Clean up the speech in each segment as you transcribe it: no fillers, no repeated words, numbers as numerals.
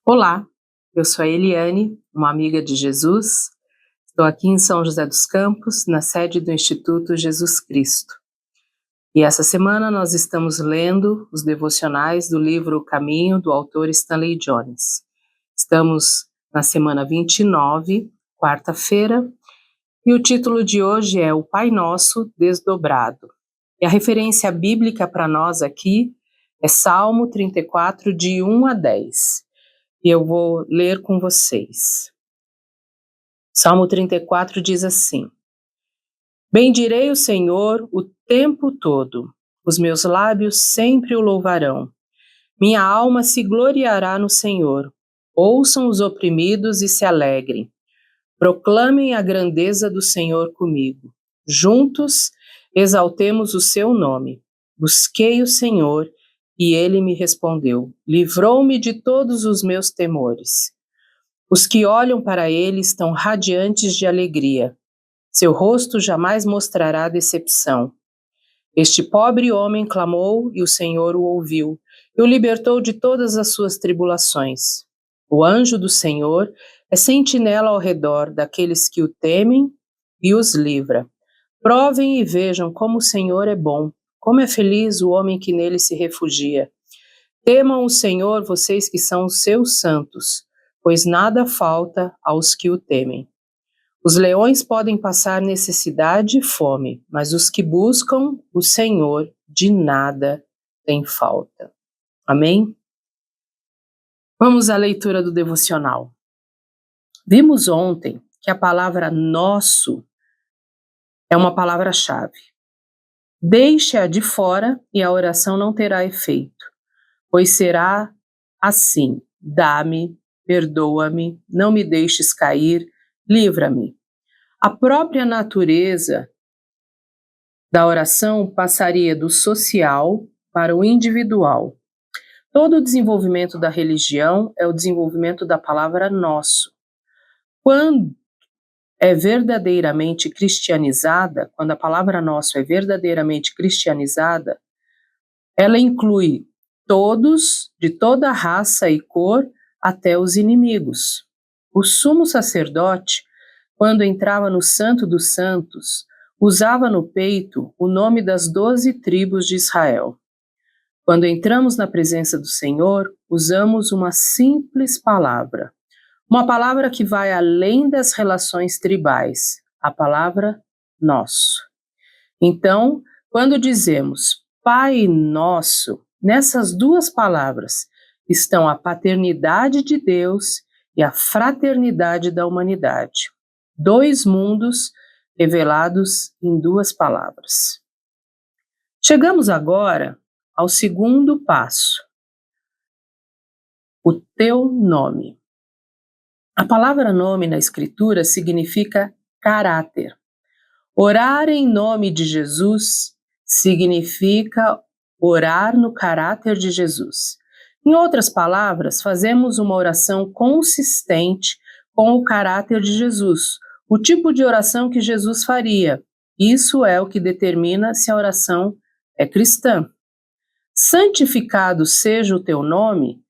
Olá, eu sou a Eliane, uma amiga de Jesus. Estou aqui em São José dos Campos, na sede do Instituto Jesus Cristo. E essa semana nós estamos lendo os devocionais do livro O Caminho, do autor Stanley Jones. Estamos na semana 29, quarta-feira, e o título de hoje é O Pai Nosso Desdobrado. E a referência bíblica para nós aqui é Salmo 34, de 1 a 10. E eu vou ler com vocês. Salmo 34 diz assim: Bendirei o Senhor o tempo todo, os meus lábios sempre o louvarão. Minha alma se gloriará no Senhor. Ouçam os oprimidos e se alegrem. Proclamem a grandeza do Senhor comigo. Juntos exaltemos o seu nome. Busquei o Senhor e ele me respondeu. Livrou-me de todos os meus temores. Os que olham para ele estão radiantes de alegria. Seu rosto jamais mostrará decepção. Este pobre homem clamou e o Senhor o ouviu e o libertou de todas as suas tribulações. O anjo do Senhor é sentinela ao redor daqueles que o temem e os livra. Provem e vejam como o Senhor é bom, como é feliz o homem que nele se refugia. Temam o Senhor, vocês que são os seus santos, pois nada falta aos que o temem. Os leões podem passar necessidade e fome, mas os que buscam o Senhor de nada têm falta. Amém? Vamos à leitura do devocional. Vimos ontem que a palavra nosso é uma palavra-chave. Deixe-a de fora e a oração não terá efeito, pois será assim: dá-me, perdoa-me, não me deixes cair, livra-me. A própria natureza da oração passaria do social para o individual. Todo o desenvolvimento da religião é o desenvolvimento da palavra nosso. Quando é verdadeiramente cristianizada, quando a palavra nosso é verdadeiramente cristianizada, ela inclui todos, de toda raça e cor, até os inimigos. O sumo sacerdote, quando entrava no Santo dos Santos, usava no peito o nome das 12 tribos de Israel. Quando entramos na presença do Senhor, usamos uma simples palavra. Uma palavra que vai além das relações tribais, a palavra nosso. Então, quando dizemos Pai Nosso, nessas duas palavras estão a paternidade de Deus e a fraternidade da humanidade. Dois mundos revelados em duas palavras. Chegamos agora ao segundo passo. O teu nome. A palavra nome na Escritura significa caráter. Orar em nome de Jesus significa orar no caráter de Jesus. Em outras palavras, fazemos uma oração consistente com o caráter de Jesus, o tipo de oração que Jesus faria. Isso é o que determina se a oração é cristã. Santificado seja o teu nome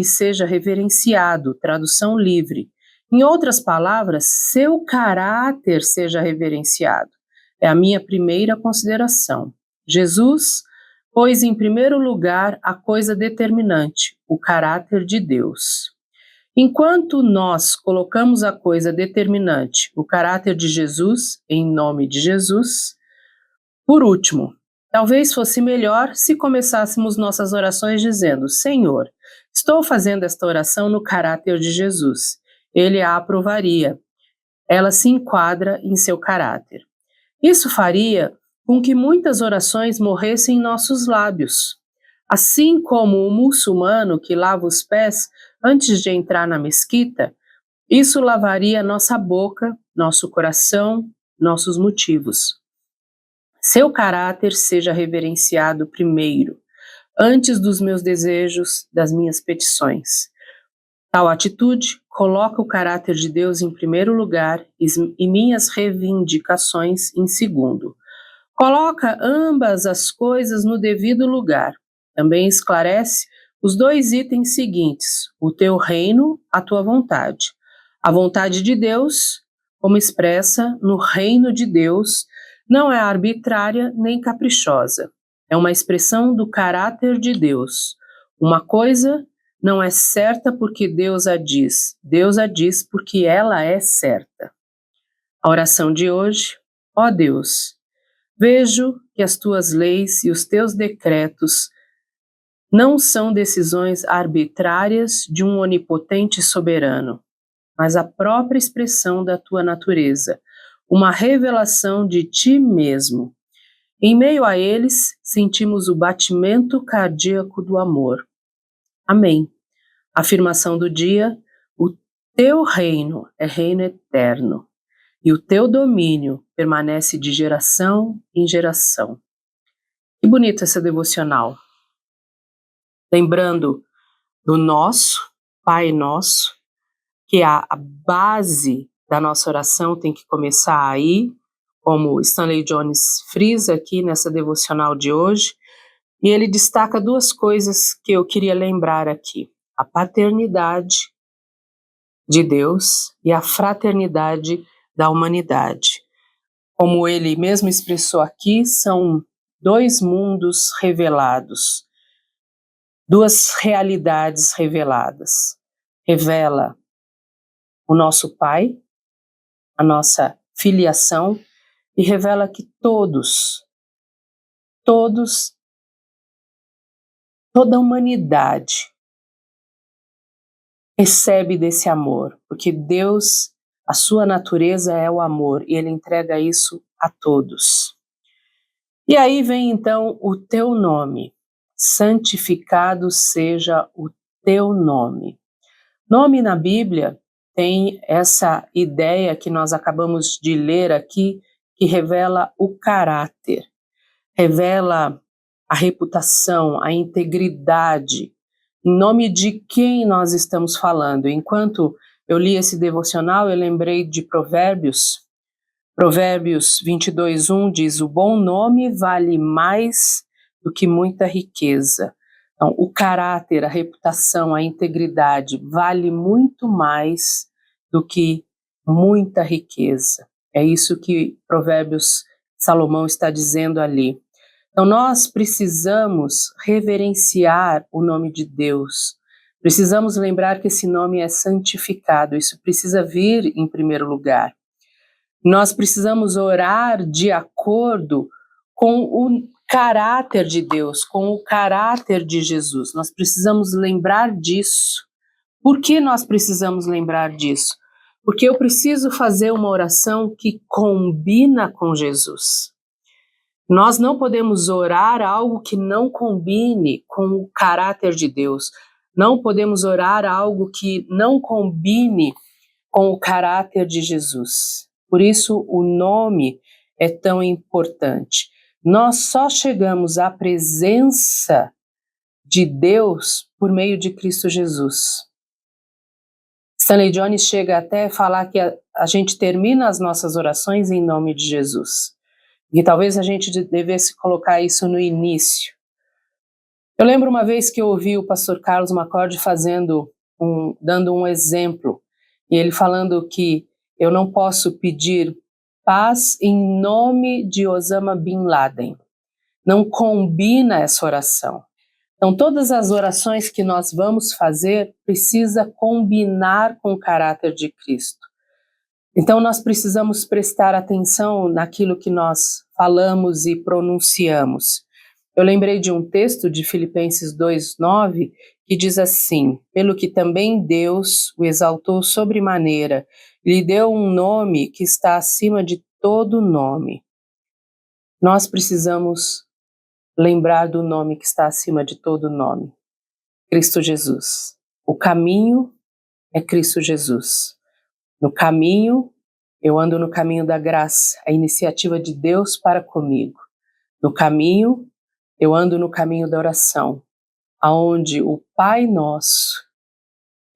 seja reverenciado, tradução livre. Em outras palavras, seu caráter seja reverenciado. É a minha primeira consideração. Jesus pôs em primeiro lugar a coisa determinante, o caráter de Deus. Enquanto nós colocamos a coisa determinante, o caráter de Jesus, em nome de Jesus, por último, talvez fosse melhor se começássemos nossas orações dizendo: Senhor, estou fazendo esta oração no caráter de Jesus. Ele a aprovaria. Ela se enquadra em seu caráter. Isso faria com que muitas orações morressem em nossos lábios. Assim como o muçulmano que lava os pés antes de entrar na mesquita, isso lavaria nossa boca, nosso coração, nossos motivos. Seu caráter seja reverenciado primeiro, antes dos meus desejos, das minhas petições. Tal atitude coloca o caráter de Deus em primeiro lugar e minhas reivindicações em segundo. Coloca ambas as coisas no devido lugar. Também esclarece os dois itens seguintes: o teu reino, a tua vontade. A vontade de Deus, como expressa no reino de Deus, não é arbitrária nem caprichosa. É uma expressão do caráter de Deus. Uma coisa não é certa porque Deus a diz porque ela é certa. A oração de hoje: ó Deus, vejo que as tuas leis e os teus decretos não são decisões arbitrárias de um onipotente soberano, mas a própria expressão da tua natureza, uma revelação de ti mesmo. Em meio a eles, sentimos o batimento cardíaco do amor. Amém. Afirmação do dia: o teu reino é reino eterno, e o teu domínio permanece de geração em geração. Que bonita essa devocional. Lembrando do nosso, Pai Nosso, que a base da nossa oração tem que começar aí, como Stanley Jones frisa aqui nessa devocional de hoje, e ele destaca duas coisas que eu queria lembrar aqui: a paternidade de Deus e a fraternidade da humanidade. Como ele mesmo expressou aqui, são dois mundos revelados, duas realidades reveladas. Revela o nosso Pai, a nossa filiação, e revela que todos, toda a humanidade recebe desse amor, porque Deus, a sua natureza é o amor, e Ele entrega isso a todos. E aí vem então o teu nome: santificado seja o teu nome. Nome na Bíblia tem essa ideia que nós acabamos de ler aqui, que revela o caráter, revela a reputação, a integridade. Em nome de quem nós estamos falando? Enquanto eu li esse devocional, eu lembrei de Provérbios. Provérbios 22:1 diz: o bom nome vale mais do que muita riqueza. Então, o caráter, a reputação, a integridade vale muito mais do que muita riqueza. É isso que Provérbios, Salomão está dizendo ali. Então, nós precisamos reverenciar o nome de Deus. Precisamos lembrar que esse nome é santificado. Isso precisa vir em primeiro lugar. Nós precisamos orar de acordo com o caráter de Deus, com o caráter de Jesus. Nós precisamos lembrar disso. Por que nós precisamos lembrar disso? Porque eu preciso fazer uma oração que combina com Jesus. Nós não podemos orar algo que não combine com o caráter de Deus. Não podemos orar algo que não combine com o caráter de Jesus. Por isso o nome é tão importante. Nós só chegamos à presença de Deus por meio de Cristo Jesus. Stanley Jones chega até a falar que a gente termina as nossas orações em nome de Jesus. E talvez a gente devesse colocar isso no início. Eu lembro uma vez que eu ouvi o pastor Carlos Macorde dando um exemplo, e ele falando que eu não posso pedir paz em nome de Osama Bin Laden. Não combina essa oração. Então, todas as orações que nós vamos fazer precisa combinar com o caráter de Cristo. Então, nós precisamos prestar atenção naquilo que nós falamos e pronunciamos. Eu lembrei de um texto de Filipenses 2:9, que diz assim: pelo que também Deus o exaltou sobremaneira, lhe deu um nome que está acima de todo nome. Nós precisamos lembrar do nome que está acima de todo nome: Cristo Jesus. O caminho é Cristo Jesus. No caminho, eu ando no caminho da graça, a iniciativa de Deus para comigo. No caminho, eu ando no caminho da oração, aonde o Pai Nosso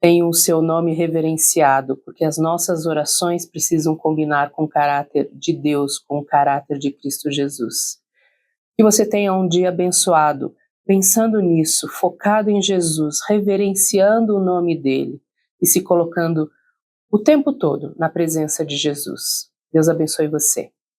tem o seu nome reverenciado, porque as nossas orações precisam combinar com o caráter de Deus, com o caráter de Cristo Jesus. Que você tenha um dia abençoado. pensando nisso, focado em Jesus, reverenciando o nome dele e se colocando o tempo todo na presença de Jesus. Deus abençoe você.